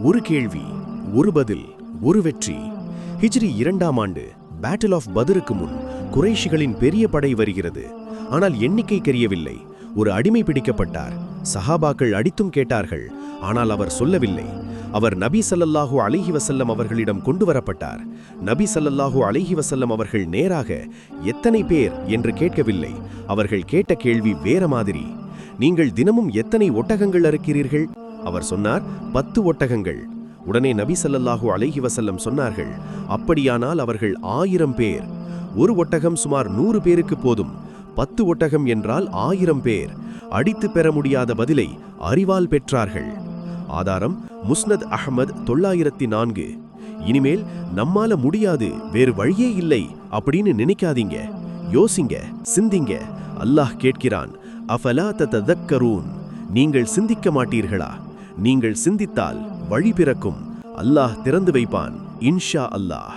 ஒரு கேள்வி, ஒரு பதில், ஒரு வெற்றி. ஹிஜ்ரி 2ஆம் ஆண்டு பேட்டில் ஆஃப் பத்ருக்கு முன் குறைஷிகளின் பெரிய படை வருகிறது. ஆனால் எண்ணிக்கை தெரியவில்லை. ஒரு அடிமை பிடிக்கப்பட்டார். சஹாபாக்கள் அடித்தும் கேட்டார்கள். ஆனால் அவர் சொல்லவில்லை. அவர் நபி ஸல்லல்லாஹு அலைஹி வஸல்லம் அவர்களிடம் கொண்டு வரப்பட்டார். நபி ஸல்லல்லாஹு அலைஹி வஸல்லம் அவர்கள் நேராக எத்தனை பேர் என்று கேட்கவில்லை. அவர்கள் கேட்ட கேள்வி வேற மாதிரி. நீங்கள் தினமும் எத்தனை ஒட்டகங்கள் அறுக்கிறீர்கள்? அவர் சொன்னார், 10 ஒட்டகங்கள். உடனே நபி ஸல்லல்லாஹு அலைஹி வஸல்லம் சொன்னார்கள், அப்படியானால் அவர்கள் 1000 பேர். ஒரு ஒட்டகம் சுமார் 100 பேருக்கு போதும். 10 ஒட்டகம் என்றால் 1000 பேர். அடித்து பெற முடியாத பதிலை அறிவால் பெற்றார்கள். ஆதாரம் முஸ்னத் அஹ்மத் 904. இனிமேல் நம்மால முடியாது, வேறு வழியே இல்லை அப்படின்னு நினைக்காதீங்க. யோசிங்க, சிந்திங்க. அல்லாஹ் கேட்கிறான், அஃபலா ததக்கரூன், நீங்கள் சிந்திக்க மாட்டீர்களா? நீங்கள் சிந்தித்தால் வழி பிறக்கும். அல்லாஹ் திறந்து வைப்பான் இன்ஷா அல்லாஹ்.